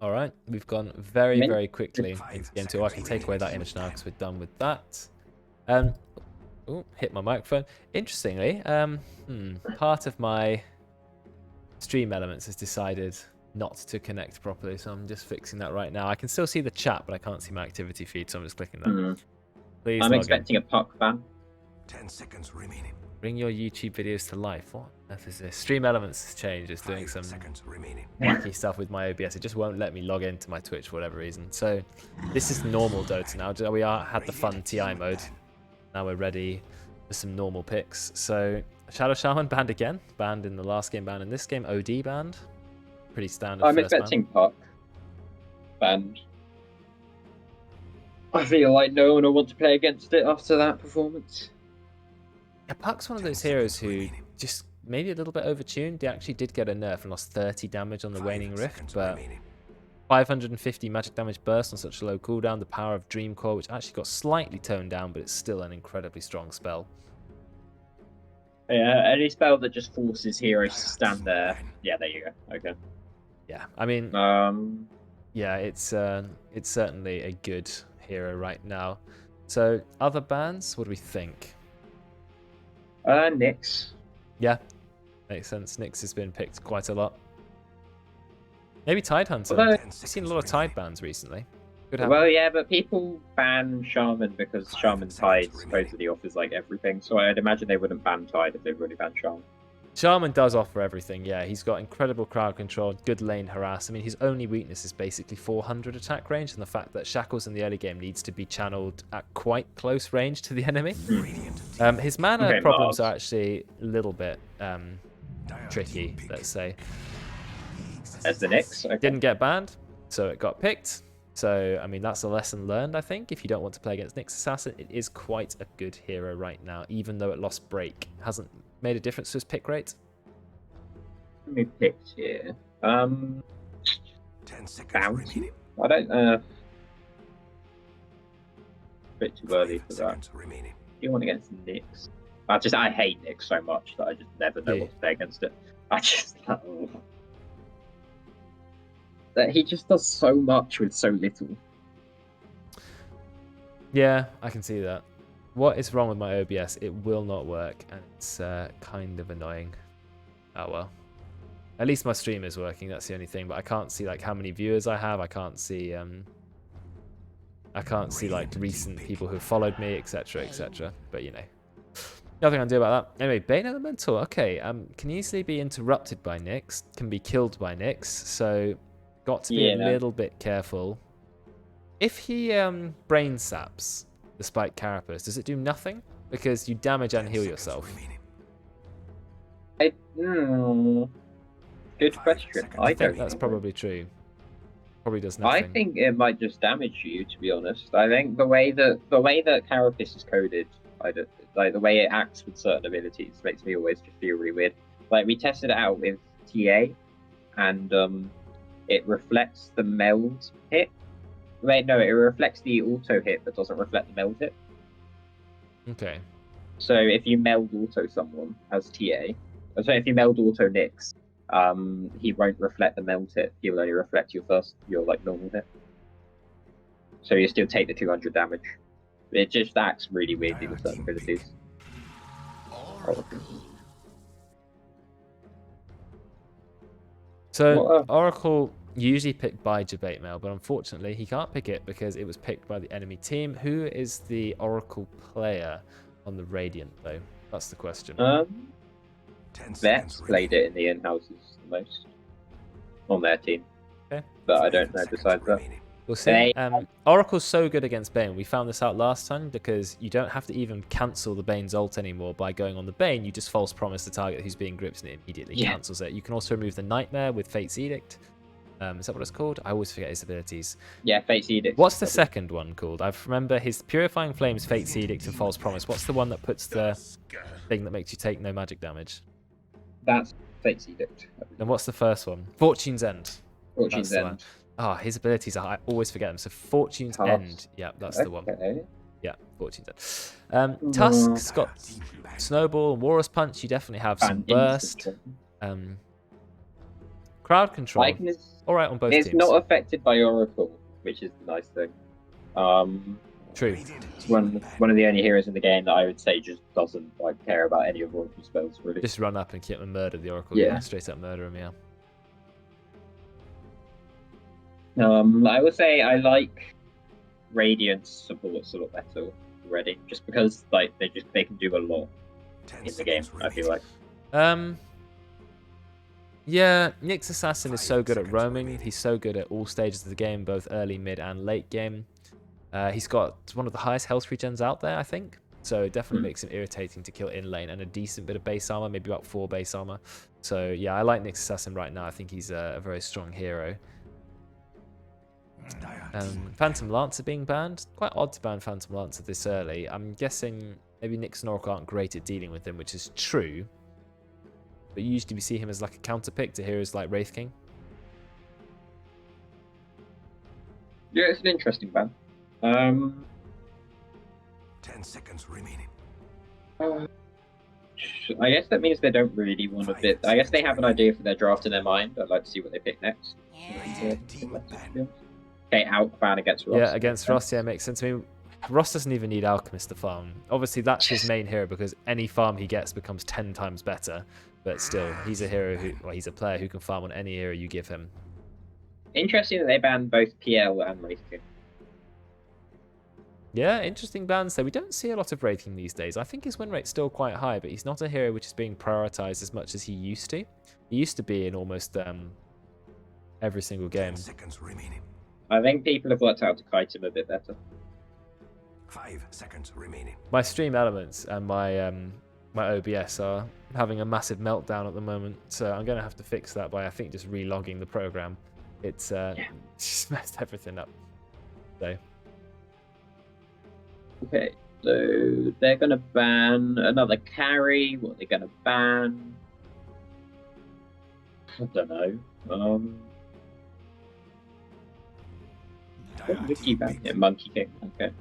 All right, we've gone very, very quickly into game 2. I can take away that image now because we're done with that. Oh, hit my microphone. Interestingly, part of my stream elements has decided not to connect properly, so I'm just fixing that right now. I can still see the chat, but I can't see my activity feed, so I'm just clicking that. Please I'm log expecting in. a puck ban. 10 seconds remaining. Bring your YouTube videos to life. What on earth is this? Stream elements has changed. It's doing some seconds remaining. wacky stuff with my OBS. It just won't let me log into my Twitch for whatever reason. So this is normal Dota now. We had the fun TI mode. Now we're ready for some normal picks. So Shadow Shaman banned again. Banned in the last game, banned in this game. OD banned. Pretty standard. I'm first expecting ban. puck banned. I feel like no one will want to play against it after that performance. Yeah, Puck's one of those heroes who just maybe a little bit overtuned. They actually did get a nerf and lost 30 damage on the Waning Rift, but 550 magic damage burst on such a low cooldown. The power of Dream Core, which actually got slightly toned down, but it's still an incredibly strong spell. Yeah, any spell that just forces heroes to stand there. Yeah, there you go. Okay. Yeah, I mean, yeah, it's certainly a good hero right now. So other bans, what do we think? Nyx. Yeah, makes sense. Nyx has been picked quite a lot. Maybe Tidehunter. I've seen a lot of Tide bans recently. Could happen. Well, yeah, but people ban Shaman because Shaman Tide supposedly offers like everything. So I'd imagine they wouldn't ban Tide if they've already banned Shaman. Shaman does offer everything, yeah. He's got incredible crowd control, good lane harass. I mean, his only weakness is basically 400 attack range, and the fact that Shackles in the early game needs to be channeled at quite close range to the enemy. His mana problems are actually a little bit tricky, let's say. As the Nyx? Okay. Didn't get banned, so it got picked. So, I mean, that's a lesson learned, I think. If you don't want to play against Nyx Assassin, it is quite a good hero right now, even though it lost break. Hasn't made a difference to his pick rate. Let me pick here. 10 seconds remaining. I don't a bit too early for that. Remaining. You want against Nyx? I hate Nyx so much that I just never know what to play against it. I just that he just does so much with so little. Yeah, I can see that. What is wrong with my OBS? It will not work, and it's kind of annoying. Oh well. At least my stream is working. That's the only thing. But I can't see like how many viewers I have. I can't see like recent people who followed me, etc., etc. But you know, nothing I can do about that. Anyway, Bane Elemental. Okay, can easily be interrupted by Nyx. Can be killed by Nyx. So got to be a little bit careful. If he brain saps the Spike Carapace, does it do nothing? Because you damage and heal yourself. Good question. I think that's probably true. Probably does nothing. I think it might just damage you, to be honest. I think the way that Carapace is coded, like the way it acts with certain abilities, makes me always just feel really weird. Like we tested it out with TA, and it reflects the meld hit. Wait, no, it reflects the auto hit, but doesn't reflect the meld hit. Okay. So if you meld auto someone as TA, so if you meld auto Nyx, he won't reflect the meld hit. He will only reflect your like normal hit. So you still take the 200 damage. It just acts really weirdly with certain abilities. So Oracle usually picked by Debate Mail, but unfortunately he can't pick it because it was picked by the enemy team. Who is the Oracle player on the Radiant though? That's the question. Vets played it in the in-houses the most on their team. Okay. But I don't know besides that. We'll see. Oracle's so good against Bane. We found this out last time because you don't have to even cancel the Bane's ult anymore by going on the Bane. You just false promise the target who's being gripped and it immediately cancels it. You can also remove the Nightmare with Fate's Edict. Is that what it's called? I always forget his abilities. Yeah, Fate's Edict. What's the second one called? I remember his Purifying Flames, Fate's Edict, and False Promise. What's the one that puts the thing that makes you take no magic damage? That's Fate's Edict. And what's the first one? Fortune's End. Fortune's End. Oh, his abilities, I always forget them. So Fortune's End. Yeah, that's the one. Yeah, Fortune's End. Tusk's got Snowball and Walrus Punch. You definitely have some Burst. Crowd control. All right on both teams. It's not affected by Oracle, which is the nice thing. True. One of the only heroes in the game that I would say just doesn't like care about any of Oracle spells, really. Just run up and kill and murder the Oracle. Yeah. Straight up murder him. Yeah. I would say I like Radiant's supports a lot better already, just because like they can do a lot in the game. I feel like. Yeah, Nyx Assassin is so good at roaming. He's so good at all stages of the game, both early, mid, and late game. He's got one of the highest health regens out there, I think. So it definitely makes him irritating to kill in lane, and a decent bit of base armor, maybe about 4 base armor. So yeah, I like Nyx Assassin right now. I think he's a very strong hero. Phantom Lancer being banned. Quite odd to ban Phantom Lancer this early. I'm guessing maybe Nyx and Oracle aren't great at dealing with him, which is true. But usually we see him as like a counter pick to heroes like Wraith King. Yeah, it's an interesting ban. 10 seconds remaining. I guess that means they don't really want to bit. I guess they have an idea for their draft in their mind. I'd like to see what they pick next. Okay, Alk ban against Ross. Yeah, against Ross, yeah, makes sense. I mean, Ross doesn't even need Alchemist to farm. Obviously, that's his main hero because any farm he gets becomes 10 times better. But still, he's a hero who, well, he's a player who can farm on any hero you give him. Interesting that they banned both PL and Wraith King. Yeah, interesting bans there. We don't see a lot of Wraith King these days. I think his win rate's still quite high, but he's not a hero which is being prioritized as much as he used to. He used to be in almost every single game. 10 seconds remaining. I think people have worked out to kite him a bit better. 5 seconds remaining. My stream elements and my my OBS are having a massive meltdown at the moment, so I'm going to have to fix that by, I think, just relogging the program. It's just messed everything up. So. Okay, so they're going to ban another carry. What are they going to ban? I don't know. What did we ban? Yeah, Monkey King. Okay.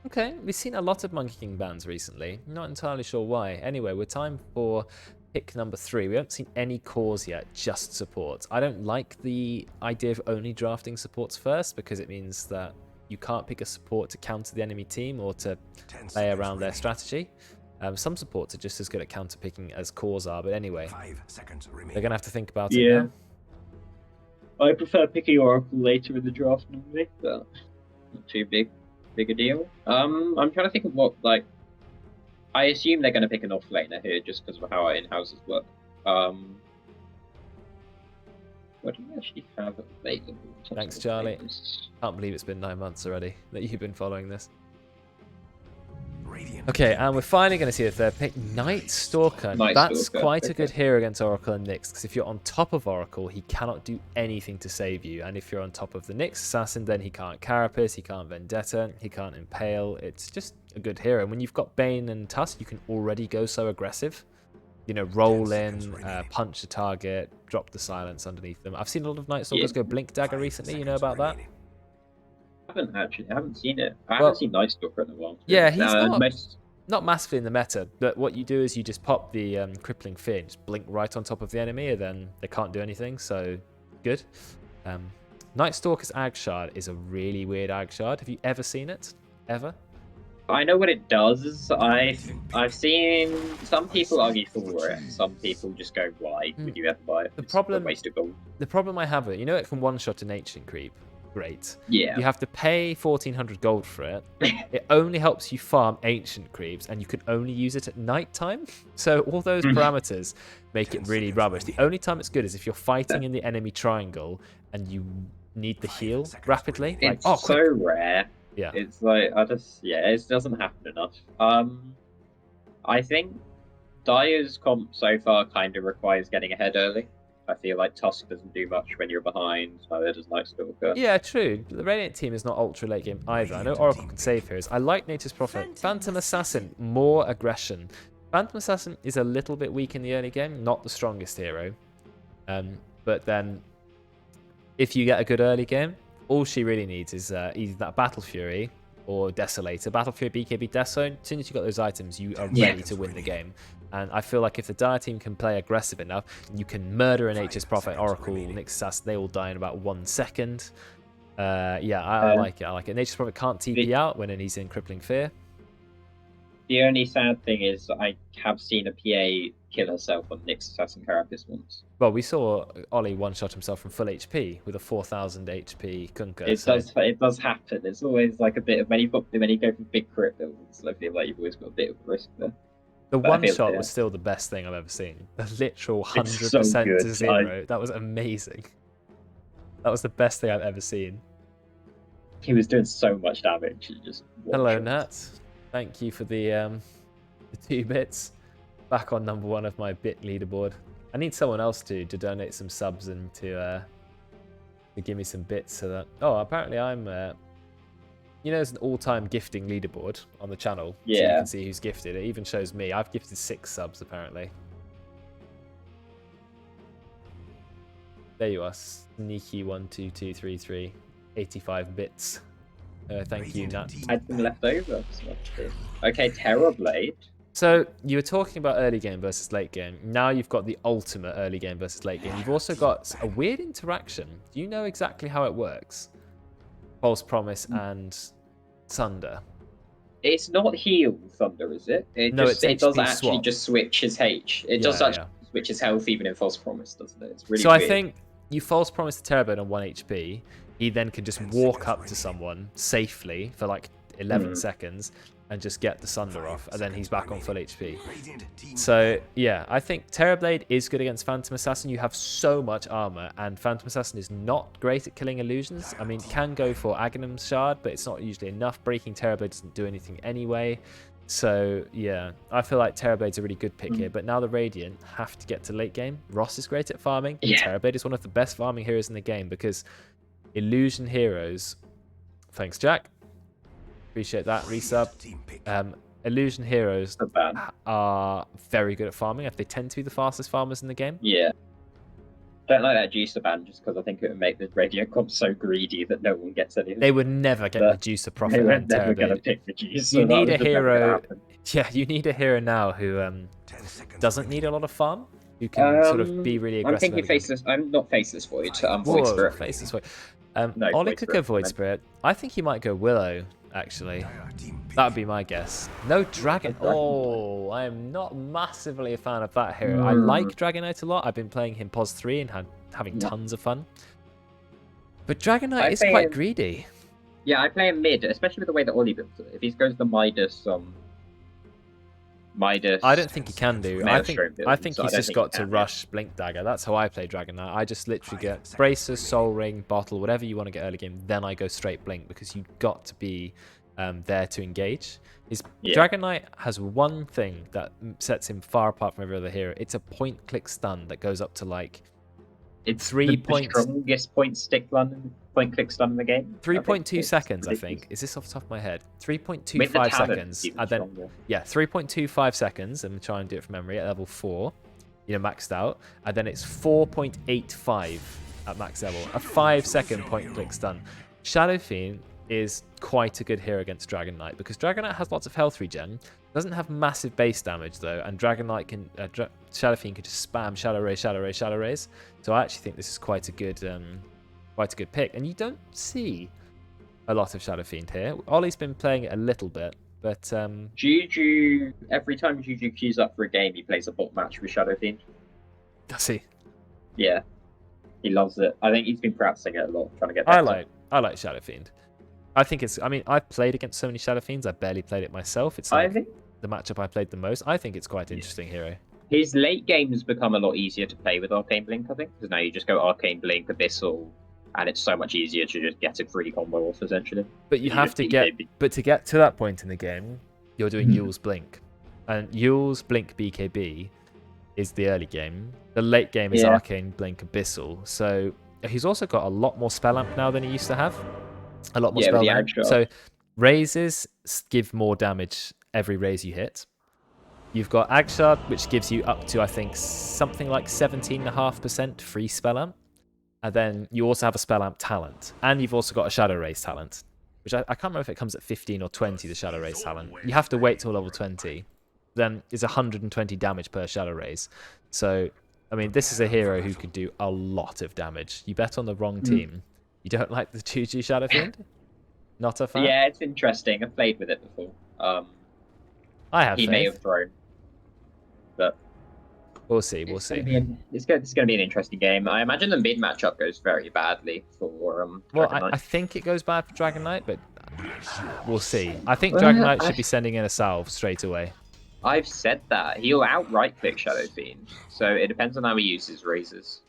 Okay, we've seen a lot of Monkey King bans recently. Not entirely sure why. Anyway, we're time for pick number 3. We haven't seen any cores yet, just supports. I don't like the idea of only drafting supports first because it means that you can't pick a support to counter the enemy team or to play around their strategy. Some supports are just as good at counter picking as cores are, but anyway, 5 seconds remaining. they're going to have to think about it now. I prefer picking Oracle later in the draft normally, but not too big a deal. I'm trying to think of what, like, I assume they're going to pick an offlaner here just because of how our in-houses work. What do we actually have available? Thanks, Charlie. Can't believe it's been 9 months already that you've been following this. Okay, and we're finally going to see the third pick, Night Stalker. That's quite a good hero against Oracle and Nyx, because if you're on top of Oracle, he cannot do anything to save you. And if you're on top of the Nyx Assassin, then he can't Carapace, he can't Vendetta, he can't Impale. It's just a good hero. And when you've got Bane and Tusk, you can already go so aggressive. You know, roll in, punch the target, drop the silence underneath them. I've seen a lot of Night Stalkers go Blink Dagger recently, you know about that? I haven't seen it. I haven't seen Night Stalker in a while. Yeah, he's not massively in the meta, but what you do is you just pop the Crippling Fear and just blink right on top of the enemy, and then they can't do anything, so good. Night Stalker's Ag Shard is a really weird Ag Shard. Have you ever seen it? Ever? I know what it does. I've seen some people argue for it. Some people just go, "Why would you ever buy it? It's a waste of gold." The problem I have with it, you know, it can one-shot an Ancient Creep. Great. Yeah. You have to pay 1,400 gold for it. It only helps you farm Ancient Creeps, and you can only use it at night time. So all those parameters make it really rubbish. The only time it's good is if you're fighting in the enemy triangle and you need the heal rapidly. It's so rare. Yeah. It's like, it doesn't happen enough. I think Dyer's comp so far kind of requires getting ahead early. I feel like Tusk doesn't do much when you're behind, neither does Night Stalker. Yeah, true. The Radiant team is not ultra late game either. I know Oracle can save heroes. I like Nature's Prophet. Phantom Assassin, more aggression. Phantom Assassin is a little bit weak in the early game, not the strongest hero. But then, if you get a good early game, all she really needs is either that Battle Fury or Desolator. Battlefield, BKB, Death Zone, as soon as you've got those items, you are ready to win the game. And I feel like if the Dire team can play aggressive enough, you can murder an HS Prophet, Oracle, Nyx Assassin, they all die in about 1 second. Yeah, I like it. I like it. HS Prophet can't TP out when he's in Crippling Fear. The only sad thing is I have seen a PA kill herself on Nyx Assassin Carapace once. Well, we saw Ollie one-shot himself from full HP with a 4,000 HP Kunkka. It does happen. It's always like a bit of when you go for big crit builds. I feel like you've always got a bit of risk there. The one-shot was still the best thing I've ever seen. The literal 100% to 0. That was amazing. That was the best thing I've ever seen. He was doing so much damage. Hello, Nat. Thank you for the 2 bits. Back on #1 of my bit leaderboard. I need someone else to donate some subs and to give me some bits so that... Oh, apparently I'm... you know, there's an all-time gifting leaderboard on the channel. Yeah. So you can see who's gifted. It even shows me. I've gifted 6 subs, apparently. There you are. Sneaky 12233. 85 bits. Thank you, Nat. I had them left over. Okay, Terrorblade. So you were talking about early game versus late game. Now you've got the ultimate early game versus late game. You've also got a weird interaction. Do you know exactly how it works? False Promise and Thunder. It's not heal Thunder, is it? It does actually just switch his H. It does actually switch his health even in False Promise, doesn't it? It's really weird. I think you False Promise the Terrorblade on 1 HP. He then can just walk up to someone safely for like 11 seconds and just get the Sunder off, and then he's back on full HP. So yeah, I think Terrorblade is good against Phantom Assassin. You have so much armor, and Phantom Assassin is not great at killing illusions. I mean, can go for Aghanim's Shard, but it's not usually enough. Breaking Terrorblade doesn't do anything anyway. So yeah, I feel like Terrorblade's a really good pick here, but now the Radiant have to get to late game. Ross is great at farming. Yeah. Terrorblade is one of the best farming heroes in the game because illusion heroes... Thanks, Jack. Appreciate that resub. Illusion heroes are very good at farming. They tend to be the fastest farmers in the game. Yeah. Don't like that Juicer ban just because I think it would make the Radiant comp so greedy that no one gets anything. They would never get the Juicer Prophet. They were never going to pick the Juicer. You need a hero. Yeah, you need a hero now who doesn't need a lot of farm. Who can sort of be really aggressive. I'm thinking Faceless. I'm not Faceless Void. I'm Void Spirit. Faceless Void. Ollie could go Void Spirit. I think he might go Willow. Actually, that would be my guess. No Dragon. Oh, I am not massively a fan of that hero. I like Dragon Knight a lot. I've been playing him POS 3 and having tons of fun. But Dragon Knight is quite greedy. Yeah, I play him mid, especially with the way that Ollie builds it. If he goes the Midas, I don't think he can do. I think he's just got to rush Blink Dagger. That's how I play Dragon Knight. I just literally get Bracers, Soul Ring, Bottle, whatever you want to get early game. Then I go straight Blink because you've got to be there to engage. Dragon Knight has one thing that sets him far apart from every other hero. It's a point-click stun that goes up to like... It's the strongest point-click stun in the game. 3.2 seconds, I think. Is this off the top of my head? 3.25 seconds. And then, 3.25 seconds. I'm trying to do it from memory at level 4. Maxed out. And then it's 4.85 at max level. A 5-second point-click stun. Shadow Fiend is quite a good hero against Dragon Knight because Dragon Knight has lots of health regen. Doesn't have massive base damage though, and Dragon Knight can Shadow Fiend can just spam Shadow Ray, Shadow Ray, Shadow Rays. So I actually think this is quite a good pick. And you don't see a lot of Shadow Fiend here. Ollie's been playing it a little bit, but Juju, every time Juju queues up for a game, he plays a bot match with Shadow Fiend. Does he? Yeah, he loves it. I think he's been practicing it a lot, trying to get better. I like Shadow Fiend. I think it's... I mean, I've played against so many Shadow Fiends. I barely played it myself. It's like the matchup I played the most. I think it's quite an interesting hero. His late games become a lot easier to play with Arcane Blink, I think. Because now you just go Arcane Blink, Abyssal, and it's so much easier to just get a free combo off, essentially. But you have to get... But to get to that point in the game, you're doing Yule's Blink. And Yule's Blink BKB is the early game. The late game is Arcane Blink, Abyssal. So he's also got a lot more spell amp now than he used to have. A lot more spell damage. So raises give more damage every raise you hit. You've got Agshard, which gives you up to, I think, something like 17.5% free spell amp. And then you also have a spell amp talent. And you've also got a shadow raise talent. which I can't remember if it comes at 15 or 20, the Shadow Rays talent. You have to wait till level 20. Then it's 120 damage per Shadow Rays. So, I mean, this is a hero who could do a lot of damage. You bet on the wrong team. You don't like the Juju Shadow Fiend? Not a fan? Yeah, it's interesting. I've played with it before. I have He faith. may have thrown. But We'll see, we'll see. It's going to be an interesting game. I imagine the mid matchup goes very badly for Well, Dragon Knight. I think it goes bad for Dragon Knight, but we'll see. I think Dragon Knight should be sending in a salve straight away. I've said that. He'll outright click Shadow Fiend. So it depends on how he uses razors.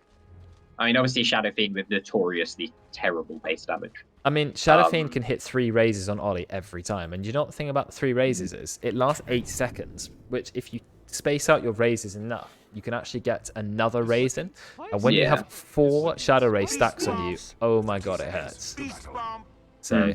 I mean, obviously Shadow Fiend with notoriously terrible base damage. I mean, Shadow Fiend can hit 3 raises on Ollie every time. And you know what the thing about the 3 raises is? It lasts 8 seconds, which if you space out your raises enough, you can actually get another raise in. And when you have 4 Shadow Ray stacks on you, oh my god, it hurts. So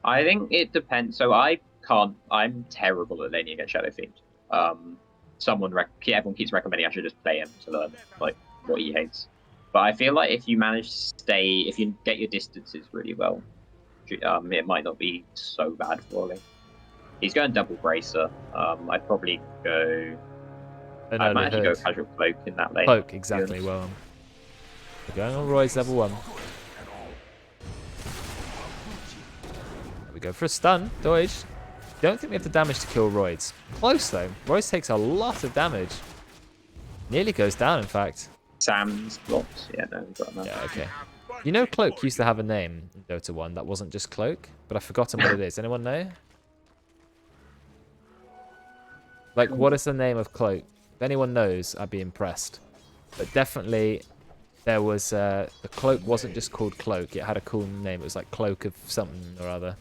I think it depends. So I'm terrible at laning against Shadow Fiend. Everyone keeps recommending I should just play him to learn like what he hates. But I feel like if you manage to if you get your distances really well, it might not be so bad for Ollie. He's going double bracer. I'd probably go. I might actually go casual cloak in that lane. Cloak, exactly. Well, we're going on Roy's level 1. We go for a stun. Dodge. Don't think we have the damage to kill Royds. Close though. Royds takes a lot of damage. Nearly goes down, in fact. Sam's blocked. Yeah, no, we've got enough. Yeah, okay. You know Cloak used to have a name in Dota 1 that wasn't just Cloak, but I've forgotten what it is. Anyone know? Like, what is the name of Cloak? If anyone knows, I'd be impressed. But definitely, there was... the Cloak wasn't just called Cloak. It had a cool name. It was like Cloak of something or other.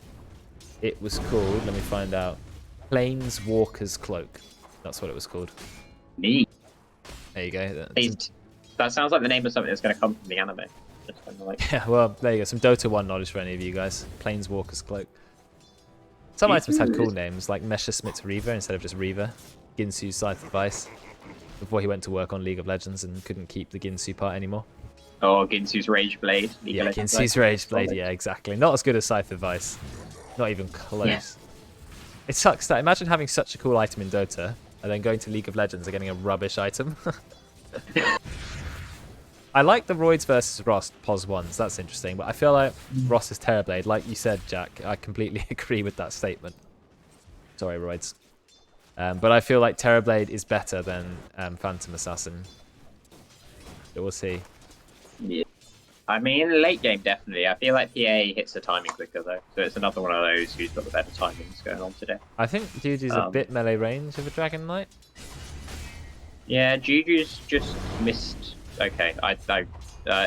It was called, let me find out, Planeswalker's Cloak. That's what it was called. Neat. There you go. That sounds like the name of something that's going to come from the anime. Just kind of like... Yeah, well, there you go. Some Dota 1 knowledge for any of you guys. Planeswalker's Cloak. Some items had cool names, like Messerschmitt's Reaver instead of just Reaver. Ginsu's Scythe of Ice, before he went to work on League of Legends and couldn't keep the Ginsu part anymore. Oh, Ginsu's Rage Blade. Yeah, Ginsu's Rage Blade, yeah, exactly. Not as good as Scythe of Ice. Not even close. Yeah. It sucks that, imagine having such a cool item in Dota, and then going to League of Legends and getting a rubbish item. I like the Roids versus Ross POS ones, that's interesting, but I feel like Ross's Terrorblade, like you said, Jack, I completely agree with that statement. Sorry, Roids. But I feel like Terrorblade is better than Phantom Assassin. But we'll see. Yeah. I mean, late game, definitely. I feel like PA hits the timing quicker, though. So it's another one of those who's got the better timings going on today. I think Juju's a bit melee range of a Dragon Knight. Yeah, Juju's just missed... Okay,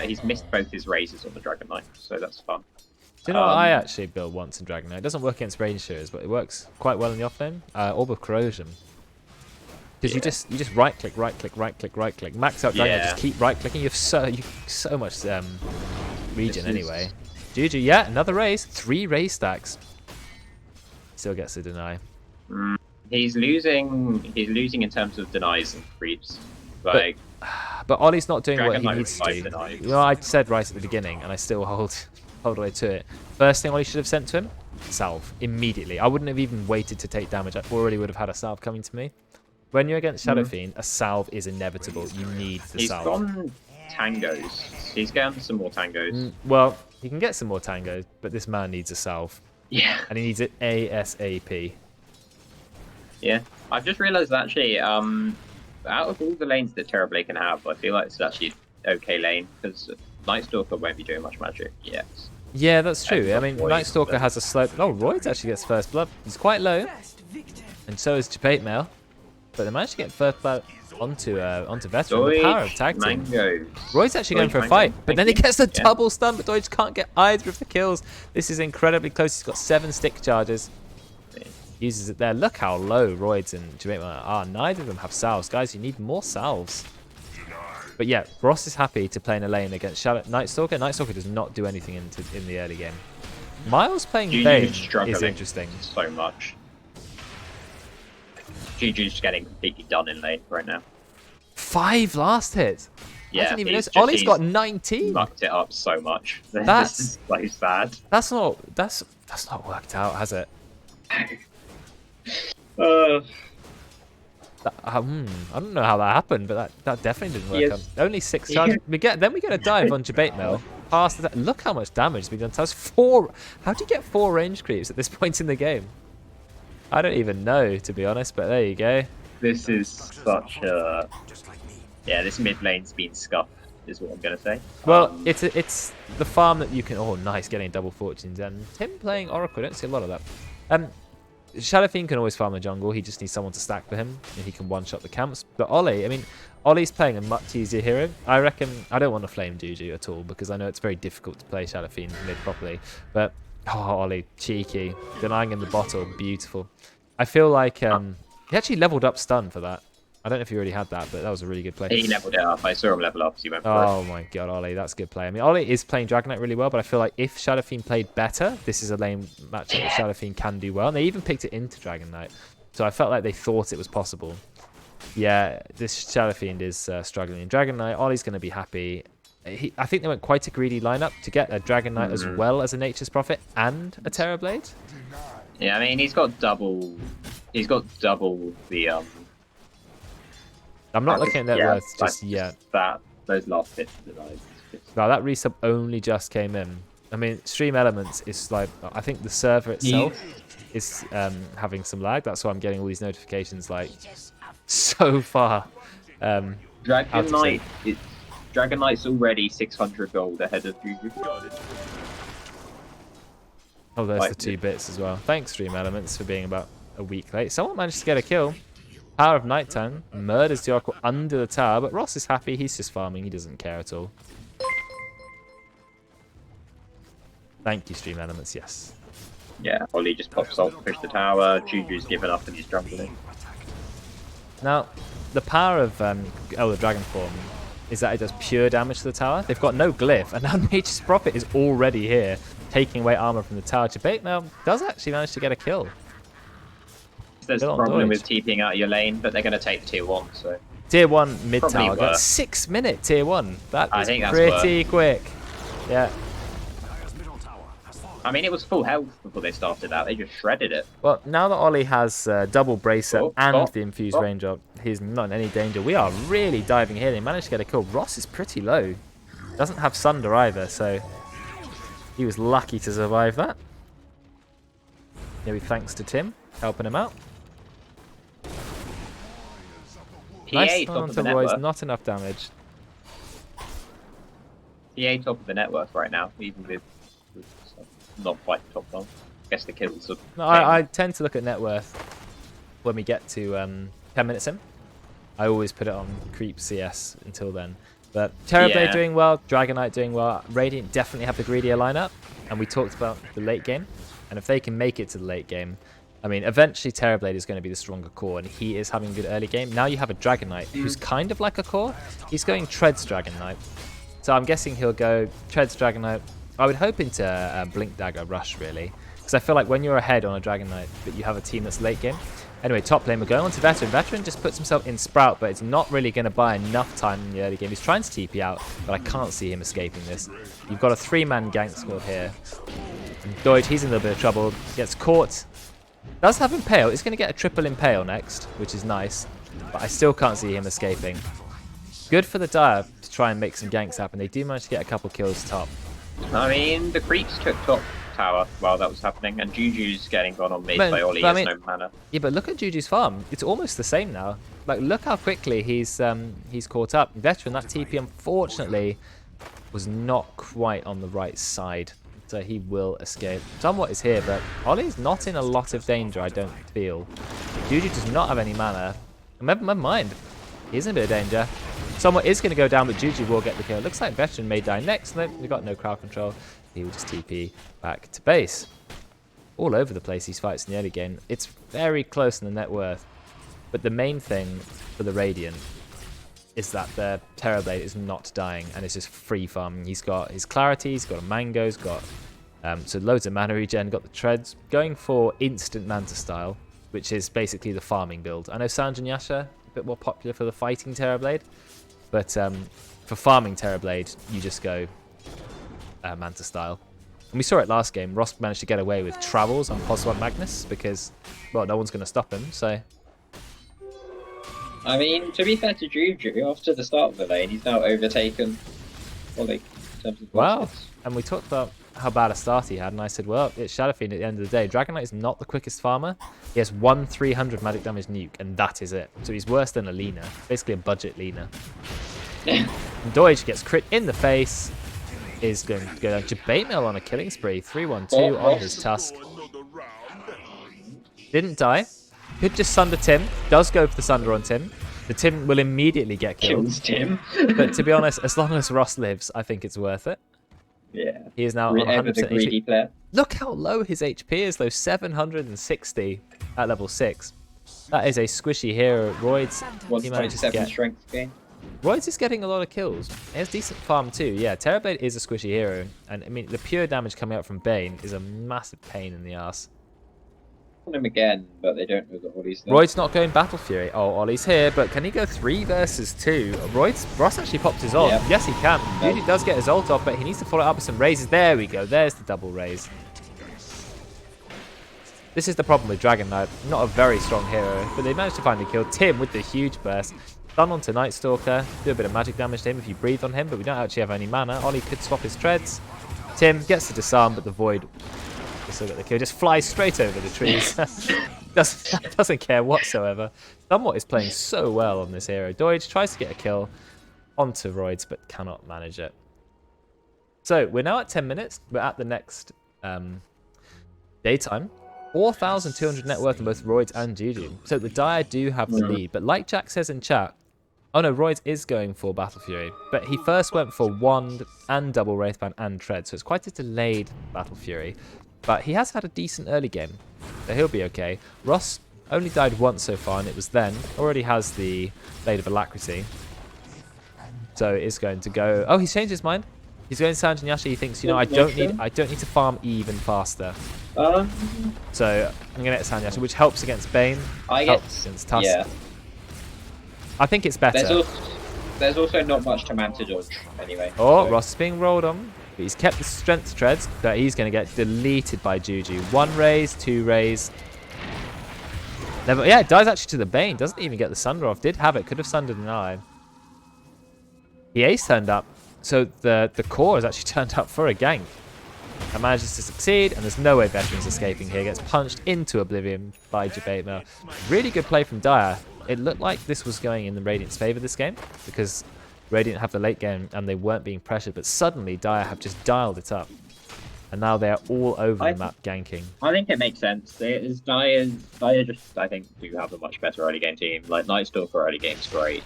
he's missed both his raises on the Dragon Knight, so that's fun. Do you know what I actually built once in Dragon Knight? It doesn't work against range shooters, but it works quite well in the offlane. Orb of Corrosion. Because you just right click, max out Dragon Knight, just keep right clicking. You have so much regen anyway. Juju, yeah, another raise, 3 raise stacks. Still gets a deny. He's losing in terms of denies and creeps. Like, but Ollie's not doing what he needs to do. Denies. You know, I said right at the beginning, and I still hold away to it. First thing Ollie should have sent to him, salve immediately. I wouldn't have even waited to take damage. I already would have had a salve coming to me. When you're against Shadow Fiend, a salve is inevitable. You need the salve. He's gone tangos. He's gotten some more tangos. Well, he can get some more tangos, but this man needs a salve. Yeah. And he needs it ASAP. Yeah. I've just realised actually, out of all the lanes that Terrorblade can have, I feel like it's actually an okay lane, because Night Stalker won't be doing much magic yet. Yeah, that's true. I mean, Night Stalker has a slow... Oh, Roids actually gets first blood. He's quite low. And so is Japate Mail. But they managed to get first blood onto Veteran. The power of tag team. Roids actually going for a fight. But then he gets the double stun, but Dodge can't get either of the kills. This is incredibly close. He's got 7 stick charges. Uses it there. Look how low Roids and Japate Mail are. Neither of them have salves. Guys, you need more salves. But yeah, Ross is happy to play in a lane against Night Stalker. Night Stalker does not do anything in the early game. Miles playing Vayne is interesting. So much. Juju's getting completely done in lane right now. 5 last hit. Yeah, I didn't even notice. Ollie's got 19. Mucked it up so much. That's so sad. That's That's not worked out, has it? I don't know how that happened, but that definitely didn't work out. Only 6 charges. We get a dive on debate mill. Past the, look how much damage has been done. That's 4. How do you get 4 range creeps at this point in the game? I don't even know, to be honest. But there you go. This is such a this mid lane's been scuffed, is what I'm gonna say. Well, it's the farm that you can. Oh, nice, getting double fortunes. And Tim playing Oracle. I don't see a lot of that. Shadow Fiend can always farm the jungle. He just needs someone to stack for him, and he can one-shot the camps. But Ollie, I mean, Ollie's playing a much easier hero. I reckon I don't want to flame Juju at all because I know it's very difficult to play Shadow Fiend mid properly. But Ollie, cheeky, denying him the bottle, beautiful. I feel like he actually leveled up stun for that. I don't know if he already had that, but that was a really good play. He leveled it up. I saw him level up, so he went for it. Oh my god, Ollie, that's a good play. I mean, Ollie is playing Dragon Knight really well, but I feel like if Shadow Fiend played better, this is a lane matchup that Shadow Fiend can do well. And they even picked it into Dragon Knight. So I felt like they thought it was possible. Yeah, this Shadow Fiend is struggling in Dragon Knight. Ollie's going to be happy. I think they went quite a greedy lineup to get a Dragon Knight as well as a Nature's Prophet and a Terrorblade. Yeah, I mean, he's got double the I'm not looking at net worth just yet. Those last bits of the lives. Wow, that resub only just came in. I mean, Stream Elements is like, I think the server itself is having some lag. That's why I'm getting all these notifications like so far. Dragon Knight's already 600 gold ahead of Juju. Oh, there's the 2 bits as well. Thanks, Stream Elements, for being about a week late. Someone managed to get a kill. Power of Nighttime murders the Oracle under the tower, but Ross is happy. He's just farming. He doesn't care at all. Thank you, Stream Elements. Yes. Yeah, Ollie just pops ult to push the tower. Juju's given up and he's jungling. Now, the power of Elder Dragon Form is that it does pure damage to the tower. They've got no glyph, and now Nature's Prophet is already here, taking away armor from the tower. Debate now does actually manage to get a kill. There's a problem with TPing out of your lane, but they're going to take tier 1, so... Tier 1 mid tower. Got 6-minute tier 1. That is pretty quick. Yeah. I mean, it was full health before they started out. They just shredded it. Well, now that Ollie has double bracer and the infused range up, he's not in any danger. We are really diving here. They managed to get a kill. Ross is pretty low. Doesn't have Sunder either, so he was lucky to survive that. Maybe thanks to Tim helping him out. Nice stun onto Roy's, not enough damage. PA top of the net worth right now, even with not quite top one. I guess the kills are... No, I tend to look at net worth when we get to 10 minutes in. I always put it on creep CS until then. But Terrorblade doing well, Dragon Knight doing well, Radiant definitely have the greedier lineup. And we talked about the late game. And if they can make it to the late game, I mean, eventually Terrorblade is going to be the stronger core, and he is having a good early game. Now you have a Dragon Knight, who's kind of like a core. He's going Treads Dragon Knight. So I'm guessing he'll go Treads Dragon Knight. I would hope into Blink Dagger Rush, really. Because I feel like when you're ahead on a Dragon Knight, but you have a team that's late game. Anyway, top lane, we're going on to Veteran. Veteran just puts himself in Sprout, but it's not really going to buy enough time in the early game. He's trying to TP out, but I can't see him escaping this. You've got a 3-man gank squad here. And Deutsch, he's in a little bit of trouble. Gets caught. Does have Impale. He's going to get a triple Impale next, which is nice. But I still can't see him escaping. Good for the Dire to try and make some ganks happen. They do manage to get a couple kills top. I mean, the creeps took top tower while that was happening, and Juju's getting gone on mid by Ollie. He has no mana. Yeah, but look at Juju's farm. It's almost the same now. Like, look how quickly he's caught up. Veteran, that TP, unfortunately, was not quite on the right side. So he will escape. Somewhat is here, but Ollie's not in a lot of danger, I don't feel. Juju does not have any mana. Never mind. He's in a bit of danger. Somewhat is going to go down, but Juju will get the kill. Looks like Veteran may die next. No, we've got no crowd control. He will just TP back to base. All over the place, these fights in the early game. It's very close in the net worth. But the main thing for the Radiant is that the Terrorblade is not dying and it's just free farming. He's got his Clarity, he's got a Mango, he's got so loads of mana regen, got the Treads. Going for instant Manta style, which is basically the farming build. I know Sanjin Yasha, a bit more popular for the fighting Terrorblade, but for farming Terrorblade, you just go Manta style. And we saw it last game. Ross managed to get away with travels on +1 Magnus because, well, no one's going to stop him. So, I mean, to be fair to Juju, after the start of the lane, he's now overtaken Ollie in terms of wow. losses. And we talked about how bad a start he had, and I said, well, it's Shadow Fiend at the end of the day. Dragon Knight is not the quickest farmer. He has 1 300 magic damage nuke, and that is it. So he's worse than a Lina, basically a budget Lina. And Deutsch gets crit in the face. Is going to go down. Jabate on a killing spree. 3-1-2 on his Tusk. Didn't die. Could just Sunder Tim. Does go for the Sunder on Tim. The Tim will immediately get killed. Kills Tim. But to be honest, as long as Ross lives, I think it's worth it. Yeah. He is now on 100% the greedy HP. player. Look how low his HP is, though. 760 at level 6. That is a squishy hero. Roids, he manages to 127 get... strength gain. Roids is getting a lot of kills. He has decent farm too. Yeah, Terrorblade is a squishy hero. And I mean, the pure damage coming out from Bane is a massive pain in the ass. On him again, but they don't know that Ollie's there. Royd's not going Battle Fury. Oh, Ollie's here, but can he go 3 versus 2? Ross actually popped his ult. Yep. Yes, he can. Judy does get his ult off, but he needs to follow it up with some raises. There we go. There's the double raise. This is the problem with Dragon Knight. Not a very strong hero, but they managed to finally kill Tim with the huge burst. Stun onto Night Stalker. Do a bit of magic damage to him if you breathe on him, but we don't actually have any mana. Ollie could swap his treads. Tim gets the disarm, but the Void still got the kill. Just flies straight over the trees. doesn't care whatsoever. Somewhat is playing so well on this hero. Deutsch tries to get a kill onto Roids, but cannot manage it. So we're now at 10 minutes. We're at the next daytime. 4,200 net worth in both Roids and Juju. So the Dire do have the lead. But like Jack says in chat, oh no, Roids is going for Battle Fury. But he first went for Wand and double Wraithband and Tread. So it's quite a delayed Battle Fury. But he has had a decent early game. So he'll be okay. Ross only died once so far, and it was then. Already has the Blade of Alacrity. So it is going to go... Oh, he's changed his mind. He's going to Sanjin Yashi. He thinks, you know, I don't need to farm even faster. So I'm going to get Sanjin Yashi, which helps against Bane. Helps against Tusk. Yeah. I think it's better. There's also not much to man to dodge anyway. Oh, so. Ross is being rolled on. But he's kept the strength treads, but he's going to get deleted by Juju. 1 raise, 2 raise. Never, yeah, it dies actually to the Bane. Doesn't even get the Sunder off. Did have it. Could have sundered an eye. The Ace turned up. So the core has actually turned up for a gank. And manages to succeed. And there's no way Veteran's escaping here. Gets punched into oblivion by Jabate. Really good play from Dire. It looked like this was going in the Radiant's favour this game. Because Radiant have the late game and they weren't being pressured. But suddenly Dire have just dialed it up. And now they are all over the map ganking. I think it makes sense. Dire just, I think, do have a much better early game team. Like, Night Stalker early game's great.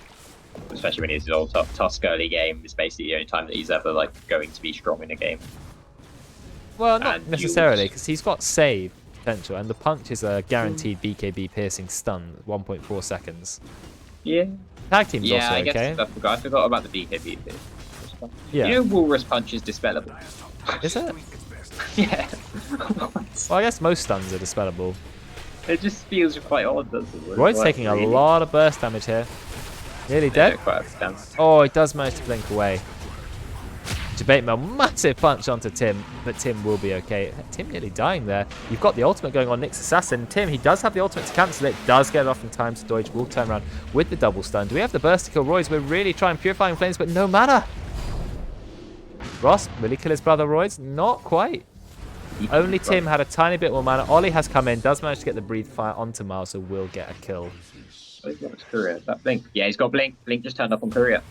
Especially when he's his old Tusk early game. It's basically the only time that he's ever like going to be strong in a game. Well, not necessarily, because he's got save potential. And the punch is a guaranteed BKB piercing stun, 1.4 seconds. Yeah. Tag team's also I guess okay. I forgot about the BKB thing. Yeah. You know Walrus Punch is dispellable. Is it? Yeah. Well, I guess most stuns are dispellable. It just feels quite odd, doesn't it? Royd's taking a lot of burst damage here. Nearly dead. Oh, he does manage to blink away. Jabate massive punch onto Tim, but Tim will be okay. Tim nearly dying there. You've got the ultimate going on Nyx Assassin. Tim, he does have the ultimate to cancel it. Does get it off in time, so Deutsch will turn around with the double stun. Do we have the burst to kill Royds? We're really trying Purifying Flames, but no matter. Ross, will he kill his brother Royds? Not quite. Only Tim had a tiny bit more mana. Ollie has come in, does manage to get the Breathe Fire onto Miles, so will get a kill. Oh, he's got his Courier. That Blink. Yeah, he's got Blink. Blink just turned up on Courier.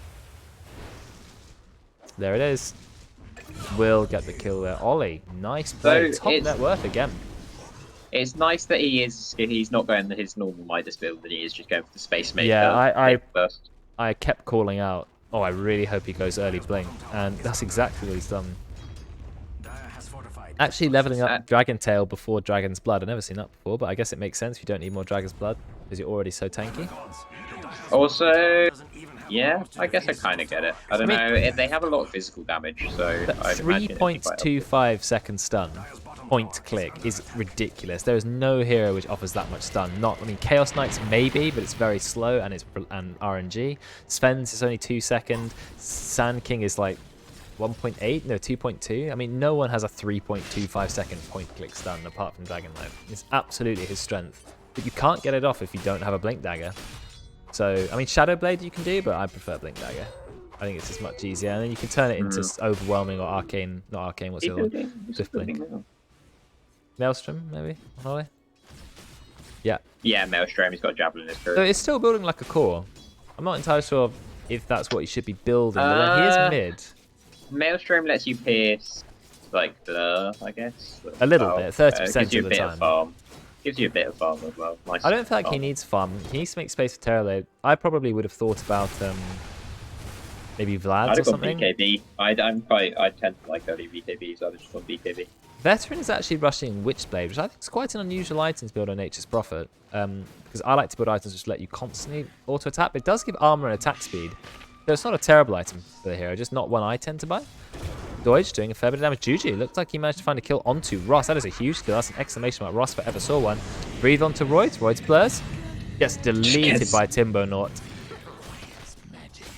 There it is. Will get the kill there. Ollie, nice play. So top net worth again. It's nice that he's not going his normal Midas build, that he is just going for the Space Maker. Yeah, first. I kept calling out, oh, I really hope he goes early Blink. And that's exactly what he's done. Actually leveling up Dragon Tail before Dragon's Blood. I've never seen that before, but I guess it makes sense if you don't need more Dragon's Blood because you're already so tanky. Also, yeah, I guess I kind of get it. I don't know. They have a lot of physical damage, so I'd imagine 3.25 second stun, point click, is ridiculous. There is no hero which offers that much stun. I mean, Chaos Knights maybe, but it's very slow and it's RNG. Sven's is only 2 seconds. Sand King is like 1.8, no 2.2. I mean, no one has a 3.25 second point click stun apart from Dragon Knight. It's absolutely his strength, but you can't get it off if you don't have a Blink Dagger. So, I mean, Shadow Blade you can do, but I prefer Blink Dagger. I think it's just much easier, and then you can turn it into Overwhelming or Arcane, not Arcane, what's the other one? Swift Blink. Maelstrom, maybe? Holly? Yeah. Yeah, Maelstrom, he's got Javelin in his So career. it's still building like a core. I'm not entirely sure if that's what you should be building, but he is mid. Maelstrom lets you pierce, like, I guess. A little bit, 30% gives you of a the bit time. Of farm. Gives you a bit of farm as well. Nice I don't feel like farm. he needs farm. He needs to make space for Terrorblade. I probably would have thought about maybe Vlad I'd or have gone something. BKB. I tend to like early BKBs, so I'd have just gone BKB. Veteran is actually rushing Witchblade, which I think is quite an unusual item to build on Nature's Prophet. Because I like to build items which let you constantly auto-attack, but it does give armor and attack speed. So it's not a terrible item for the hero, just not one I tend to buy. Doge doing a fair bit of damage. Juju, looks like he managed to find a kill onto Ross. That is a huge kill. That's an exclamation mark. Ross, if I ever saw one. Breathe onto Roids. Roids blurs. Gets deleted by Timbo Nort.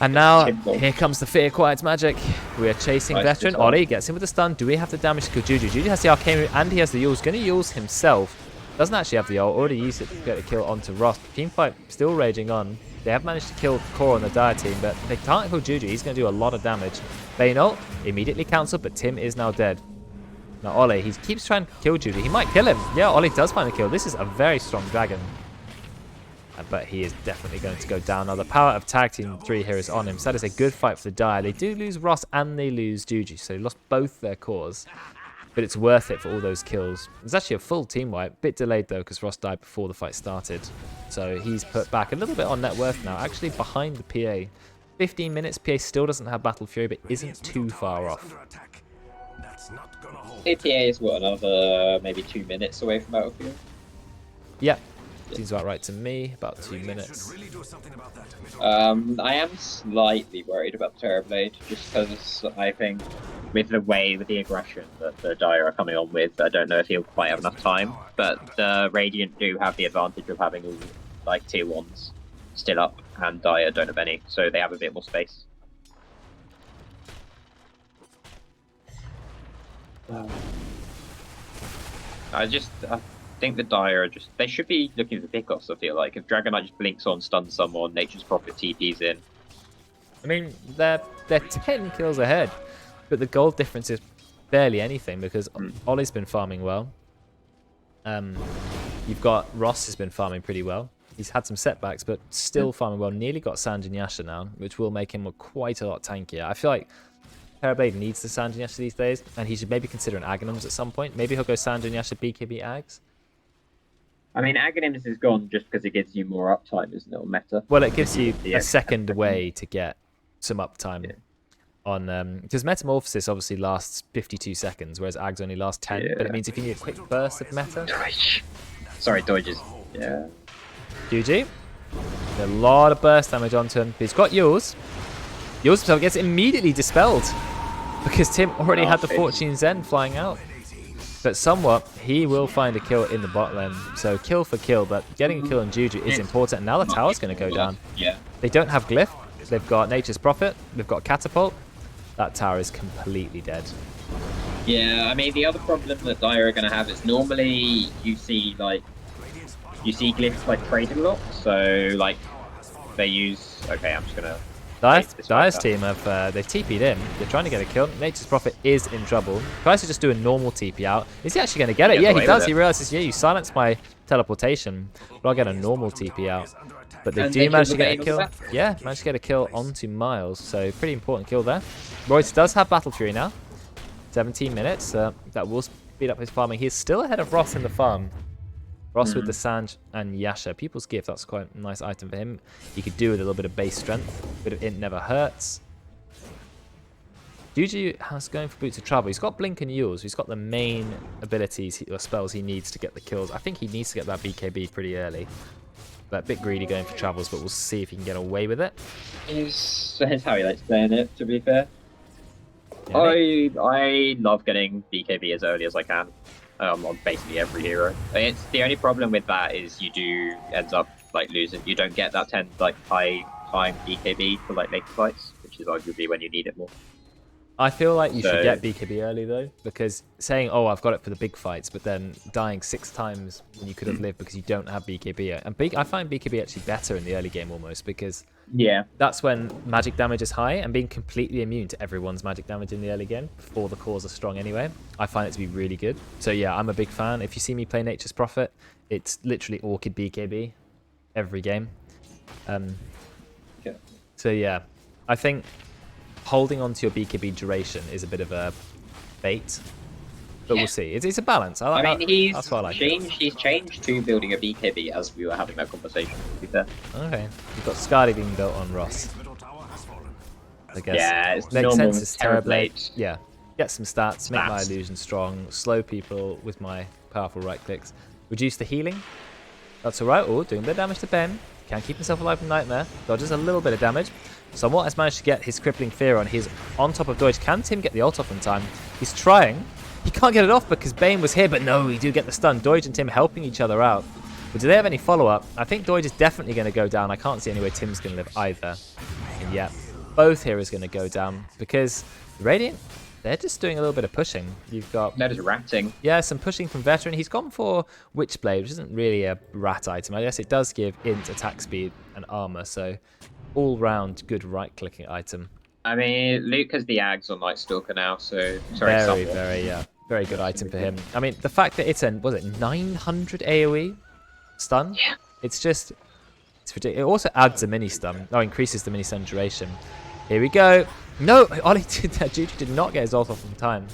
And now, here comes the Fear Quiet's magic. We are chasing Veteran. Ollie gets him with the stun. Do we have the damage to kill Juju? Juju has the Arcane Root and he has the Yules. Going to Yules himself. Doesn't actually have the ult. Already used it to get a kill onto Ross. Teamfight still raging on. They have managed to kill Core on the Dire team, but they can't kill Juju. He's going to do a lot of damage. Bane ult immediately cancelled, but Tim is now dead. Now Ollie, he keeps trying to kill Juju. He might kill him. Yeah, Ollie does find a kill. This is a very strong dragon. But he is definitely going to go down. Now the power of tag team 3 here is on him. So that is a good fight for the Dire. They do lose Ross and they lose Juju. So they lost both their cores. But it's worth it for all those kills. It's actually a full team wipe. Bit delayed though because Ross died before the fight started. So he's put back a little bit on net worth now. Actually behind the PA. 15 minutes. PA still doesn't have Battle Fury, but isn't too far off. APA is what, another maybe 2 minutes away from Battlefield? Yep. Seems about right to me. About 2 minutes. I am slightly worried about Terrorblade, just because I think with the aggression that the Dire are coming on with, I don't know if he'll quite have enough time. But Radiant do have the advantage of having all like tier 1s still up, and Dire don't have any, so they have a bit more space. I think the Dire are they should be looking for pickoffs, I feel like. If Dragon Knight just blinks on, stuns someone, Nature's Prophet TP's in. I mean, they're 10 kills ahead, but the gold difference is barely anything because Ollie's been farming well. You've got Ross has been farming pretty well. He's had some setbacks, but still farming well. Nearly got Sanjin Yasha now, which will make him quite a lot tankier. I feel like Terrorblade needs the Sanjin Yasha these days, and he should maybe consider an Aghanims at some point. Maybe he'll go Sanjin Yasha, BKB Ags. I mean, Aghanims is gone just because it gives you more uptime, isn't it, on meta? Well, it gives you a second way to get some uptime on... because Metamorphosis obviously lasts 52 seconds, whereas Ags only last 10, but it means if you need a quick burst of meta... Sorry, dodges. Yeah. GG. A lot of burst damage onto him. But he's got Yules. Yules himself gets immediately dispelled because Tim already had the Fortune's End flying out. But somewhat, he will find a kill in the bot lane. So kill for kill, but getting a kill on Juju is important. And now the tower's going to go down. Yeah. They don't have Glyph. They've got Nature's Prophet. They've got Catapult. That tower is completely dead. Yeah, I mean, the other problem that Dire are going to have is normally you see Glyphs like trading a lot. So, like, they use... Okay, I'm just going to... Dire's team have they've TP'd in. They're trying to get a kill. Nature's Prophet is in trouble. Tries to just do a normal TP out. Is he actually going to get it? Yeah, he does. He realizes, yeah, you silenced my teleportation, but I'll get a normal TP out. But they do manage to get a kill. Yeah, managed to get a kill onto Miles. So pretty important kill there. Royce does have Battle Fury now. 17 minutes. That will speed up his farming. He's still ahead of Ross in the farm. Ross with the Sanj and Yasha. People's Gift, that's quite a nice item for him. He could do with a little bit of base strength. A bit of Int never hurts. Juju has going for Boots of Travel. He's got Blink and Yules. He's got the main abilities or spells he needs to get the kills. I think he needs to get that BKB pretty early. But a bit greedy going for Travels, but we'll see if he can get away with it. That's how he likes playing it, to be fair. Yeah, I love getting BKB as early as I can. On basically every hero. It's the only problem with that is you do end up like losing. You don't get that high time BKB for like later fights, which is arguably when you need it more. I feel like you should get BKB early though, because saying, "Oh, I've got it for the big fights," but then dying 6 times when you could have lived because you don't have BKB. And I find BKB actually better in the early game almost, because that's when magic damage is high, and being completely immune to everyone's magic damage in the early game before the cores are strong anyway, I find it to be really good. So yeah, I'm a big fan. If you see me play Nature's Prophet, it's literally Orchid BKB every game. So yeah, I think holding on to your BKB duration is a bit of a bait, but we'll see. It's a balance. I mean, that's what I like. He's changed to building a BKB as we were having that conversation. To be fair. Okay, you've got Scarly being built on Ross. I guess. Yeah, it's makes normal sense. It's Terrorblade. Yeah, get some stats, make my illusion strong, slow people with my powerful right clicks, reduce the healing. That's alright. Oh, doing a bit of damage to Ben. Can't keep himself alive from Nightmare. Dodges a little bit of damage. Somewhat has managed to get his crippling fear on. He's on top of Dodge. Can Tim get the ult off in time? He's trying. He can't get it off because Bane was here, but no, we do get the stun. Dodge and Tim helping each other out. But do they have any follow-up? I think Dodge is definitely going to go down. I can't see any way Tim's going to live either. And yeah, both heroes going to go down because Radiant, they're just doing a little bit of pushing. You've got... That is ratting. Yeah, some pushing from Veteran. He's gone for Witchblade, which isn't really a rat item. I guess it does give int, attack speed, and armor, so all-round good right-clicking item. I mean, Luke has the Ags on Night Stalker now, so... Very good item for him. I mean, the fact that it's an, was it 900 AoE stun? Yeah. It's just... It's ridiculous. It also adds a mini-stun. Oh, increases the mini-stun duration. Here we go. No, Ollie did that. Juju did not get his ult off in time.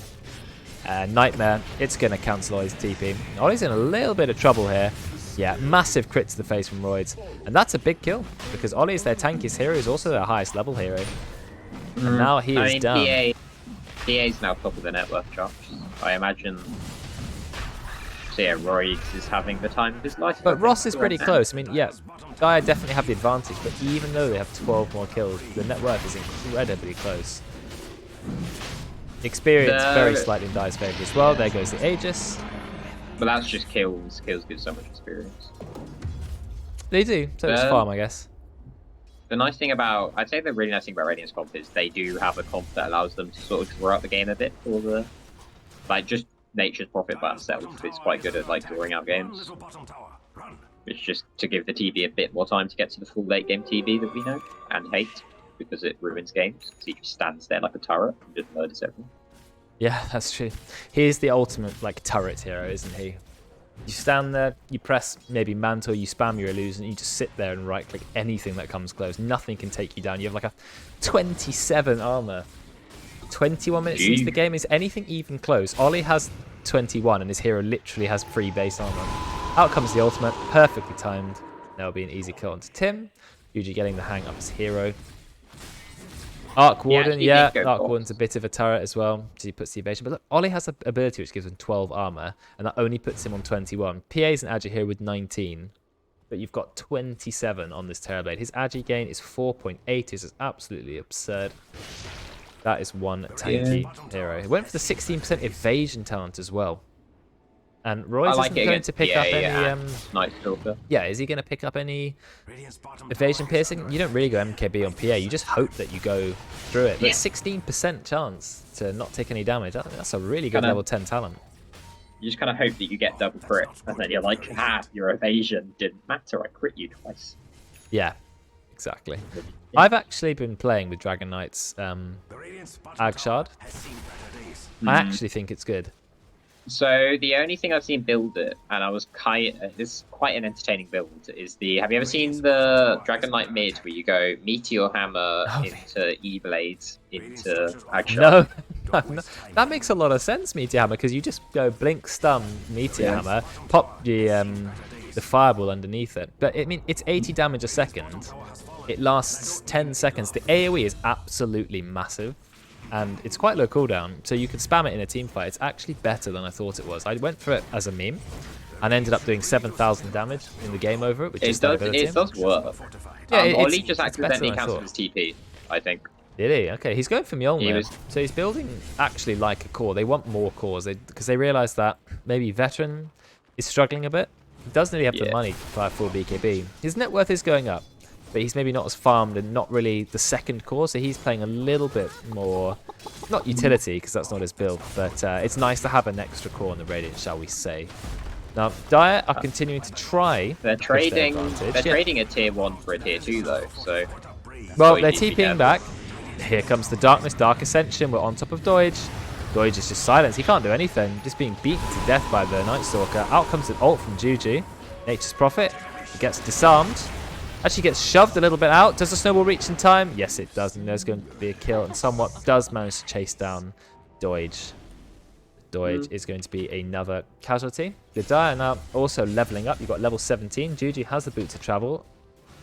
Nightmare, it's going to cancel Ollie's TP. Ollie's in a little bit of trouble here. Yeah, massive crit to the face from Roids. And that's a big kill, because Ollie is their tankiest hero. He's also their highest level hero. And now he is down. PA's now top of the network charts. I imagine... So yeah, Roids is having the time of his life. But Ross is pretty close. I mean, yeah, Gaia definitely have the advantage, but even though they have 12 more kills, the net worth is incredibly close. Experience very slightly in Gaia's favour as well. There goes the Aegis. But that's just kills. Kills give so much experience. They do. So it's farm, I guess. The nice thing about... I'd say the really nice thing about Radiant's comp is they do have a comp that allows them to sort of draw out the game a bit for the... Like, just Nature's Prophet by itself is quite good at, like, drawing out games. It's just to give the TV a bit more time to get to the full late game TV that we know and hate, because it ruins games. Because he just stands there like a turret and just murders everyone. Yeah, that's true. He's the ultimate, like, turret hero, isn't he? You stand there, you press maybe mantle, you spam your illusion, you just sit there and right-click anything that comes close. Nothing can take you down. You have like a 27 armor. 21 minutes into the game. Is anything even close? Ollie has 21 and his hero literally has 3 base armor. Out comes the ultimate, perfectly timed. That'll be an easy kill onto Tim. Yuji getting the hang of his hero. Arc Warden, yeah, Arc Warden's a bit of a turret as well, so he puts the evasion. But look, Ollie has an ability which gives him 12 armor, and that only puts him on 21. PA's an agi here with 19, but you've got 27 on this Terrorblade. His agi gain is 4.8, this is absolutely absurd. That is one tanky hero. He went for the 16% evasion talent as well. And Roy's isn't going to pick up any... Night Stalker. Yeah, is he going to pick up any evasion piercing? You don't really go MKB on PA. You just hope that you go through it. But 16% chance to not take any damage. That's a really good level 10 talent. You just kind of hope that you get double crit. And then you're like, your evasion didn't matter. I crit you twice. Yeah, exactly. I've actually been playing with Dragon Knight's Ag Shard. I actually think it's good. So the only thing I've seen build it, and I was it's quite an entertaining build, is the... Have you ever seen the Dragon Knight mid where you go Meteor Hammer into E-Blade into Action? No, that makes a lot of sense, Meteor Hammer, because you just go Blink, Stun, Meteor Hammer, pop the Fireball underneath it. But I mean, it's 80 damage a second. It lasts 10 seconds. The AoE is absolutely massive. And it's quite low cooldown, so you can spam it in a team fight. It's actually better than I thought it was. I went for it as a meme, and ended up doing 7,000 damage in the game over it, which is it does work. Yeah, Ollie just accidentally cancelled his TP, I think. Did he? Okay, he's going for Mjolnir. So he's building actually like a core. They want more cores, because they realise that maybe Veteran is struggling a bit. He doesn't really have the money to buy a full BKB. His net worth is going up. but he's maybe not as farmed and not really the second core, so he's playing a little bit more, not utility, because that's not his build, but it's nice to have an extra core on the Radiant, shall we say. Now, Dire are continuing to try. They're trading. They're trading a tier 1 for a tier 2 though. So. Well, they're TPing back. Here comes the Darkness, Dark Ascension. We're on top of Doige. Doige is just silenced. He can't do anything. Just being beaten to death by the Night Stalker. Out comes an ult from Juju. Nature's Prophet. He gets disarmed. Actually gets shoved a little bit out. Does the snowball reach in time? Yes, it does. And there's going to be a kill. And somewhat does manage to chase down Doige. Doige is going to be another casualty. The Dire now also leveling up. You've got level 17. Juju has the boot to travel.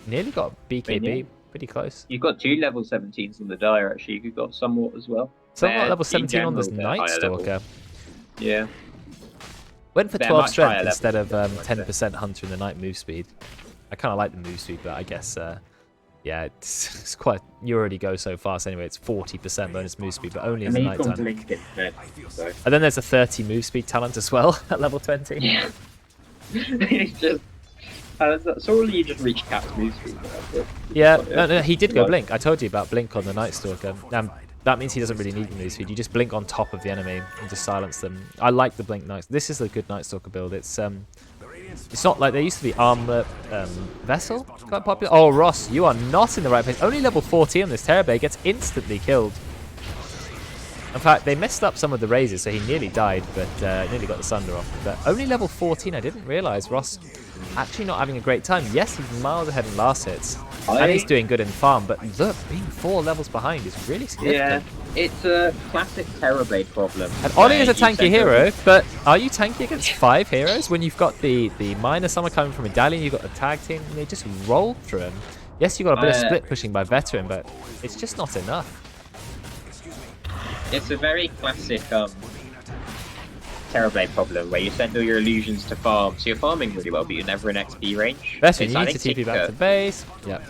Nearly got BKB. Pretty close. You've got 2 level 17s on the Dire actually. You've got somewhat as well. Somewhat level 17 on this Night Stalker. Level. Yeah. Went for 12 strength instead of 10% Hunter in the night move speed. I kind of like the move speed, but I guess, yeah, it's quite. You already go so fast anyway. It's 40% bonus move speed, but only in the night time. And then there's a 30 move speed talent as well at level 20. Yeah. It's just. That's all you just reach Cap's move speed. Yeah, no, he did go blink. I told you about blink on the Night Stalker. That means he doesn't really need the move speed. You just blink on top of the enemy and just silence them. I like the blink Night. This is a good Night Stalker build. It's not like there used to be Armour Vessel quite popular. Oh, Ross, you are not in the right place. Only level 40 on this Terrorblade gets instantly killed. In fact, they messed up some of the raises, so he nearly died, but nearly got the Sunder off. But only level 14. I didn't realise Ross actually not having a great time. Yes, he's miles ahead in last hits, and he's doing good in farm, but look, being 4 levels behind is really significant. Yeah, it's a classic Terrorblade problem. And Ollie is a tanky hero, but are you tanky against 5 heroes when you've got the minor summer coming from Medallion, you've got the tag team, and they just roll through him? Yes, you've got a bit of split pushing by Veteran, but it's just not enough. It's a very classic Terrorblade problem where you send all your illusions to farm, so you're farming really well, but you're never in XP range. Veteran, you need to TP back to base. Yeah.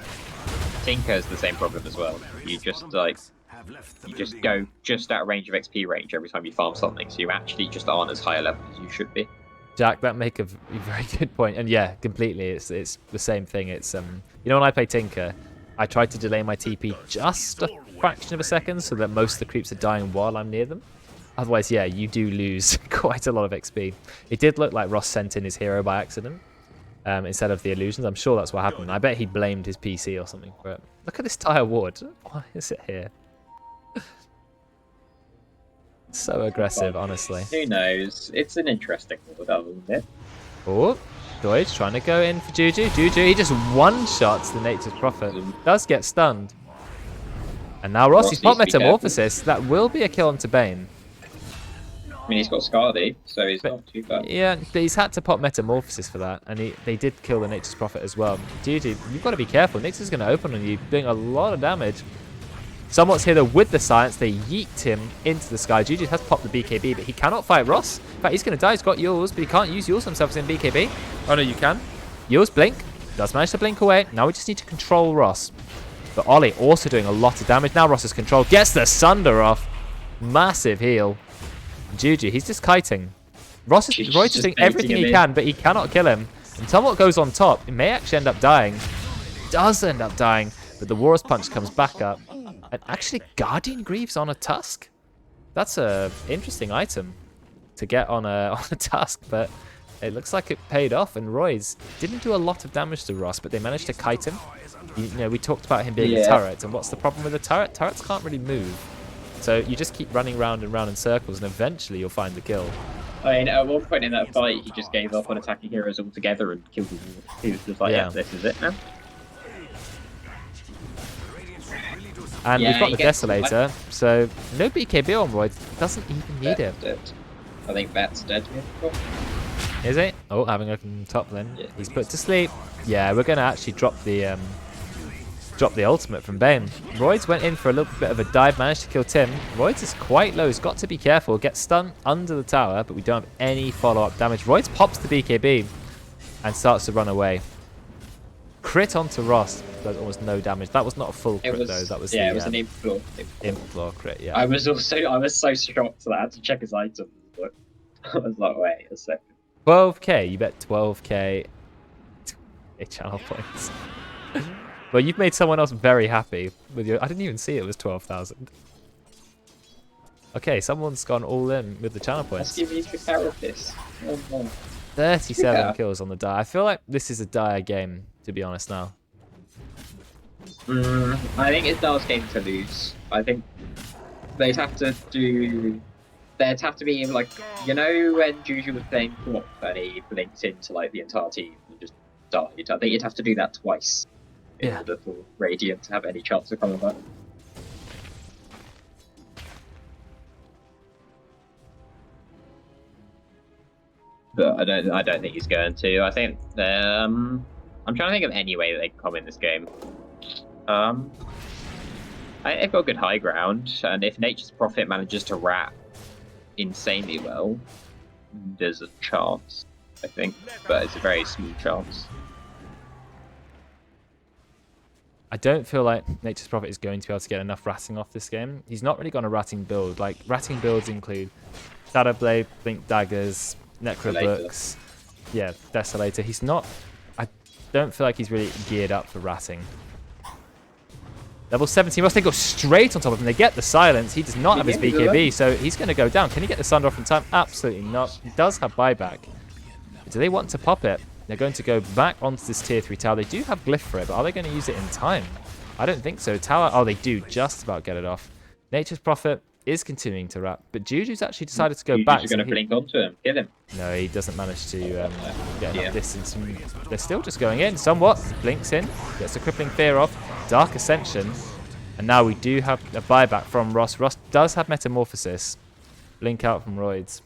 Tinker's the same problem as well. You just go just out of range of XP range every time you farm something, so you actually just aren't as high a level as you should be. Jack, that make a very good point, and yeah, completely. It's the same thing. It's you know, when I play Tinker, I try to delay my TP just a fraction of a second so that most of the creeps are dying while I'm near them. Otherwise, yeah, you do lose quite a lot of XP. It did look like Ross sent in his hero by accident instead of the illusions. I'm sure that's what happened. I bet he blamed his PC or something for it. Look at this tire ward. Why is it here? So aggressive, honestly. Who knows? It's an interesting ward, isn't it? Oh, Doige trying to go in for Juju. Juju, he just one-shots the Nature's Prophet. Does get stunned. And now Ross, he's pop Metamorphosis. That will be a kill onto Bane. I mean, he's got Scardy, so he's not too bad. Yeah, but he's had to pop Metamorphosis for that, and they did kill the Nature's Prophet as well. Juju, you've got to be careful. Nature's going to open on you, doing a lot of damage. Somewhat's here though with the science. They yeet him into the sky. Juju has popped the BKB, but he cannot fight Ross. In fact, he's going to die. He's got yours, but he can't use yours himself as in BKB. Oh no, you can. Yours blink. Does manage to blink away. Now we just need to control Ross. But Ollie also doing a lot of damage. Now Ross is controlled. Gets the Sunder off. Massive heal. Juju, he's just kiting. Roy's just doing everything he can, but he cannot kill him. And Tomahawk goes on top. He may actually end up dying. Does end up dying, but the War's Punch comes back up. And actually, Guardian Greaves on a Tusk. That's a interesting item to get on a Tusk, but it looks like it paid off. And Roy's didn't do a lot of damage to Ross, but they managed to kite him. You know, we talked about him being a turret, and what's the problem with a turret? Turrets can't really move. So you just keep running round and round in circles, and eventually you'll find the kill. I mean, at one point in that fight, he just gave up on attacking heroes altogether and killed them. He was just like, yeah, this is it now. And we've got the Desolator, so no BKB on Roy. Doesn't even need it. I think Bat's dead. Is he? Oh, having a top then. Yeah, he's put to sleep. Yeah, we're going to actually drop the ultimate from Bane. Royds went in for a little bit of a dive, managed to kill Tim. Royds is quite low. He's got to be careful. Gets stunned under the tower, but we don't have any follow-up damage. Royds pops the BKB and starts to run away. Crit onto Ross. Does almost no damage. That was not a full crit though. That was it was an imp floor. Imp floor crit. Yeah. I was so shocked that I had to check his items. But I was like, wait a second. 12k. You bet 12k. Channel points. Well, you've made someone else very happy with your... I didn't even see it was 12,000. Okay, someone's gone all in with the channel points. Let's give me the carapace. Oh, no. 37 kills on the die. I feel like this is a dire game, to be honest now. I think it's Dar's game to lose. I think they'd have to do... There'd have to be, like, you know when Juju was playing Flop and he blinked into, like, the entire team and just died? I think you'd have to do that twice in order for Radiant to have any chance of coming back. But I don't think he's going to. I think I'm trying to think of any way that they can come in this game. I think they've got good high ground, and if Nature's Prophet manages to rat insanely well, there's a chance, I think, but it's a very small chance. I don't feel like Nature's Prophet is going to be able to get enough ratting off this game. He's not really got a ratting build. Like, ratting builds include Shadow Blade, Blink Daggers, Necro Books, yeah, Desolator. He's not... I don't feel like he's really geared up for ratting. Level 17, Ross, they go straight on top of him. They get the silence. He does not have his BKB, so he's going to go down. Can he get the Sunder off in time? Absolutely not. He does have buyback. Do they want to pop it? They're going to go back onto this tier 3 tower. They do have Glyph for it, but are they going to use it in time? I don't think so. Tower, oh, they do just about get it off. Nature's Prophet is continuing to wrap, but Juju's actually decided to go back. You're going to blink onto him, kill him. No, he doesn't manage to get enough distance. They're still just going in somewhat. Blinks in, gets the crippling fear off. Dark Ascension, and now we do have a buyback from Ross. Ross does have Metamorphosis. Blink out from Roids.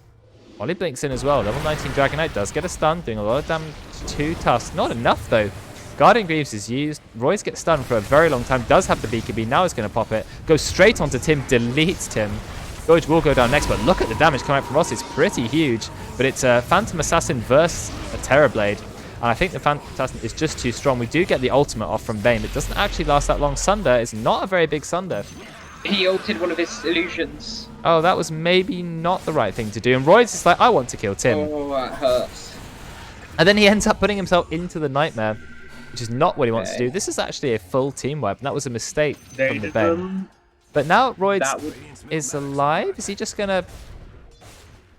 Ollie blinks in as well. Level 19 Dragon Knight does get a stun, doing a lot of damage to Tusk. Not enough though. Guardian Greaves is used. Royce gets stunned for a very long time. Does have the BKB. Now it's going to pop it. Goes straight onto Tim. Deletes Tim. Gorge will go down next, but look at the damage coming out from Ross. It's pretty huge. But it's a Phantom Assassin versus a Terrorblade. And I think the Phantom Assassin is just too strong. We do get the ultimate off from Bane. It doesn't actually last that long. Sunder is not a very big Sunder. He ulted one of his illusions. Oh, that was maybe not the right thing to do. And Royce is like, I want to kill Tim. Oh, that hurts. And then he ends up putting himself into the Nightmare, which is not what he wants to do. This is actually a full team wipe, and that was a mistake from the Ben. But now Roids is alive. Is he just going to...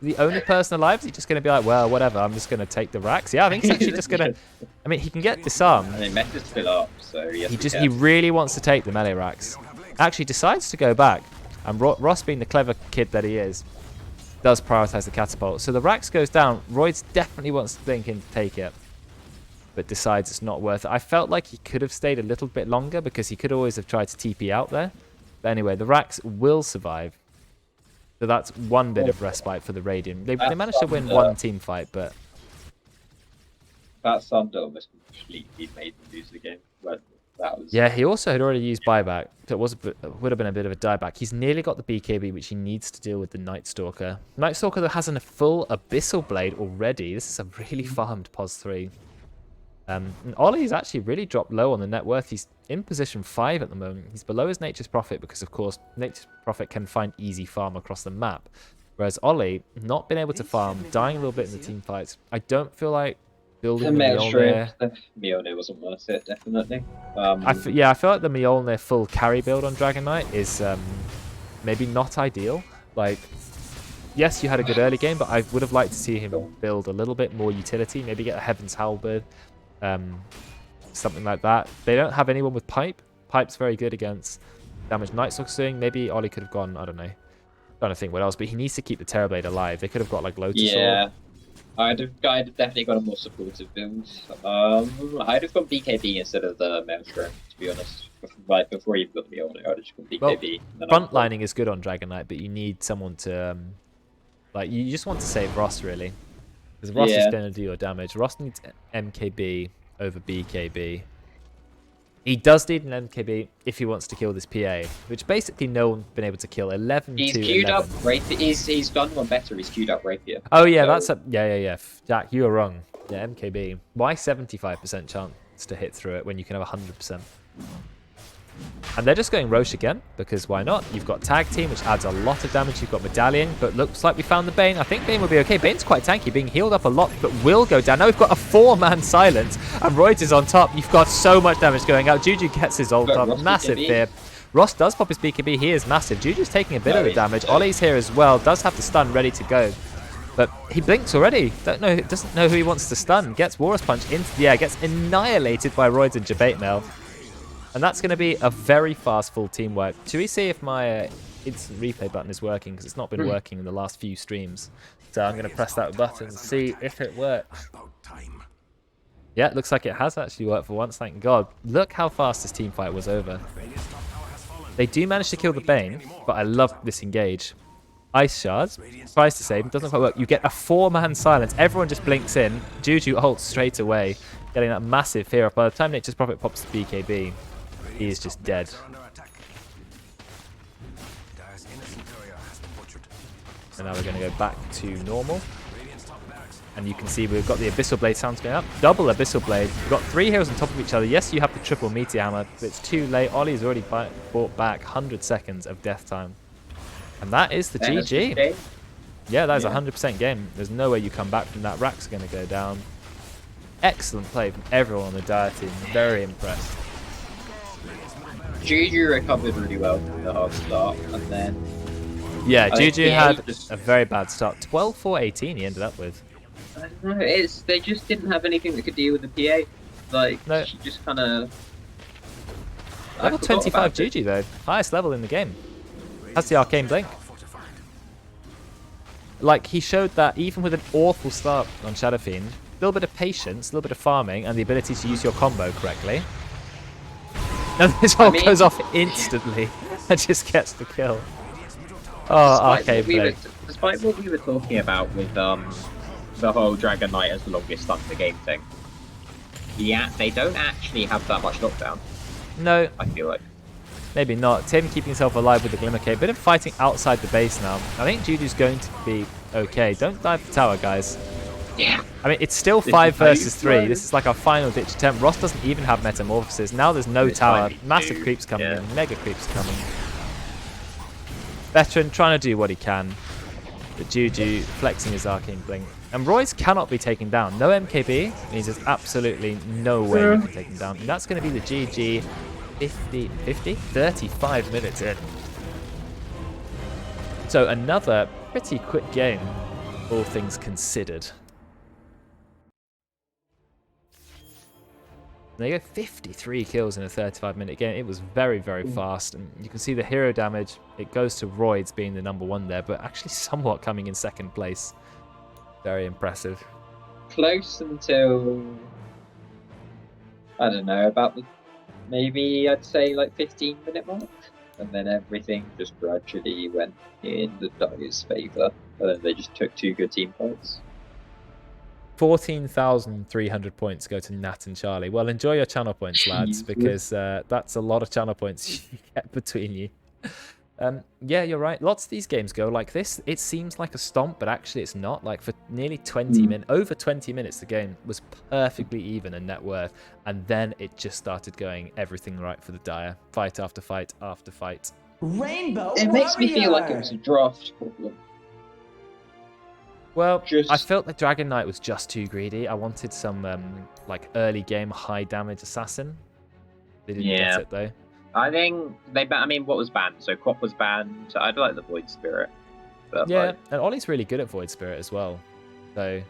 The only person alive? Is he just going to be like, well, whatever, I'm just going to take the racks? Yeah, I think he's actually just going to... I mean, he can get disarmed. I mean, Meta's still up, so he really wants to take the melee racks. Actually decides to go back. And Ross, being the clever kid that he is, does prioritize the catapult. So the racks goes down. Roids definitely wants to blink in to take it, but decides it's not worth it. I felt like he could have stayed a little bit longer because he could always have tried to TP out there. But anyway, the racks will survive. So that's one bit of respite for the Radiant. They managed to win one team fight, but... That Sunder almost completely made them lose the game. Well, that was... Yeah, he also had already used buyback. So it would have been a bit of a dieback. He's nearly got the BKB, which he needs to deal with the Night Stalker. Night Stalker that has a full Abyssal Blade already. This is a really farmed POS 3. And Ollie's actually really dropped low on the net worth. He's in position 5 at the moment. He's below his Nature's Prophet because, of course, Nature's Prophet can find easy farm across the map. Whereas Ollie, not been able to farm, dying a little bit in the team fights. I don't feel like building the Mjolnir. The Mjolnir wasn't worth it, definitely. I feel like the Mjolnir full carry build on Dragon Knight is maybe not ideal. Like, yes, you had a good early game, but I would have liked to see him build a little bit more utility. Maybe get a Heaven's Halberd. Something like that. They don't have anyone with Pipe. Pipe's very good against damage Night Stalker's doing. Maybe Ollie could have gone, I don't know. Trying to think what else, but he needs to keep the Terrorblade alive. They could have got like Lotus Sword. I'd have definitely got a more supportive build. I'd have gone BKB instead of the Maelstrom, to be honest. Right before you put the Mjolnir, I'd have just gone BKB. Well, frontlining is good on Dragon Knight, but you need someone to like you just want to save Ross really. Because Ross is going to do your damage. Ross needs MKB over BKB. He does need an MKB if he wants to kill this PA, which basically no one's been able to kill. 11 he's to queued 11. Up Rapier. He's done one better. He's queued up Rapier. Oh yeah, so... that's a yeah. Jack, you were wrong. Yeah, MKB. Why 75% chance to hit through it when you can have 100%? And they're just going Roche again, because why not? You've got Tag Team, which adds a lot of damage. You've got Medallion, but looks like we found the Bane. I think Bane will be okay. Bane's quite tanky, being healed up a lot, but will go down. Now we've got a 4-man silence, and Roids is on top. You've got so much damage going out. Juju gets his ult up. Massive fear. Ross does pop his BKB. He is massive. Juju's taking a bit of the damage. Ollie's here as well. Does have the stun ready to go. But he blinks already. Doesn't know who he wants to stun. Gets Walrus Punch into the air. Gets annihilated by Roids and Jabate Mail. And that's going to be a very fast full teamwork. Should we see if my instant replay button is working? Because it's not been working in the last few streams. So I'm going to press that button and see if it works. Yeah, it looks like it has actually worked for once, thank God. Look how fast this team fight was over. They do manage to kill the Bane, but I love this engage. Ice Shards, tries to save, doesn't quite work. You get a 4-man silence. Everyone just blinks in. Juju ults straight away, getting that massive fear up. By the time Nature's Prophet pops the BKB, he is just dead. And now we're going to go back to normal. And you can see we've got the Abyssal Blade sounds going up. Double Abyssal Blade. We've got 3 heroes on top of each other. Yes, you have the triple Meteor Hammer, but it's too late. Ollie's already bought back 100 seconds of death time. And that is the GG. Yeah, that is 100% game. There's no way you come back from that. Rack's going to go down. Excellent play from everyone on the Dire team. Very impressed. Juju recovered really well from the hard start, and then... Yeah, Juju had a very bad start. 12-4-18 he ended up with. I don't know, they just didn't have anything that could deal with the PA. Like, no. She just kind of... Level 25 Juju though. Highest level in the game. Has the Arcane Blink. Like, he showed that even with an awful start on Shadow Fiend, a little bit of patience, a little bit of farming, and the ability to use your combo correctly. And this all goes off instantly and just gets the kill. Oh, Arcane Blink. Despite what we were talking about with the whole Dragon Knight as the longest stun in the game thing, yeah, they don't actually have that much knockdown. No. I feel like. Maybe not. Tim keeping himself alive with the Glimmer Cape. Bit of fighting outside the base now. I think Juju's going to be okay. Don't dive the tower, guys. Yeah. I mean, it's still 5 versus 3. This is like our final ditch attempt. Ross doesn't even have Metamorphosis. Now there's no tower. Massive creeps coming in. Mega creeps coming. Veteran trying to do what he can. But Juju flexing his Arcane Blink. And Royce cannot be taken down. No MKB means there's absolutely no way you can take him down. And that's going to be the GG 35 minutes in. So another pretty quick game, all things considered. There you go, 53 kills in a 35-minute game. It was very, very fast. And you can see the hero damage. It goes to Roids being the #1 there, but actually somewhat coming in second place. Very impressive. Close until, I don't know, about the, maybe I'd say like 15-minute mark. And then everything just gradually went in the Dire's favour. And then they just took 2 good team fights. 14,300 points go to Nat and Charlie. Well, enjoy your channel points, lads, because that's a lot of channel points you get between you. Yeah, you're right. Lots of these games go like this. It seems like a stomp, but actually it's not. Like for nearly 20 minutes, over 20 minutes, the game was perfectly even in net worth. And then it just started going everything right for the Dire. Fight after fight after fight. Rainbow It makes me feel like it was a draft problem. Well, I felt that Dragon Knight was just too greedy. I wanted some like early game high damage assassin. They didn't get it though. I think I mean, what was banned? So Quap was banned. I do like the Void Spirit. But yeah, and Ollie's really good at Void Spirit as well. So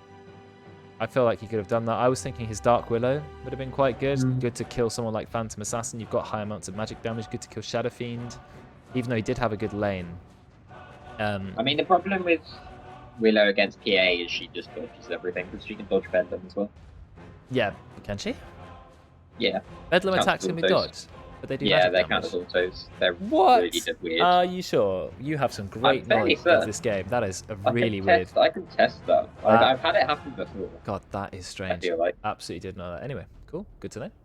I feel like he could have done that. I was thinking his Dark Willow would have been quite good. Good to kill someone like Phantom Assassin. You've got high amounts of magic damage. Good to kill Shadow Fiend, even though he did have a good lane. I mean, the problem with Willow against PA is she just dodges everything because she can dodge Bedlam as well. Yeah, can she? Yeah. Bedlam attacks can be dodged, but they do yeah, magic they're damage. kind of autos. They're what? really weird. Are you sure? You have some great knowledge of this game. That is really weird. I can test that. I've had it happen before. God, that is strange. I feel like. Absolutely did know that. Anyway, cool. Good to know.